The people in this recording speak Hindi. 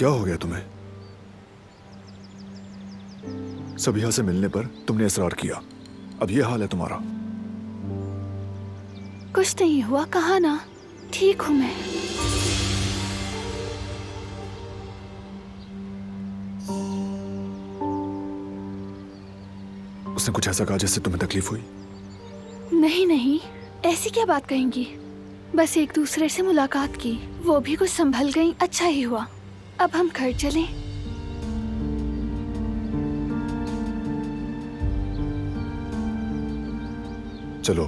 क्या हो गया तुम्हें? सबिहा से मिलने पर तुमने इसरार किया, अब ये हाल है तुम्हारा। कुछ नहीं हुआ, कहा ना ठीक हूँ मैं। उसने कुछ ऐसा कहा जिससे तुम्हें तकलीफ हुई? नहीं नहीं, ऐसी क्या बात कहेंगी, बस एक दूसरे से मुलाकात की, वो भी कुछ संभल गई, अच्छा ही हुआ। अब हम घर चलें? चलो।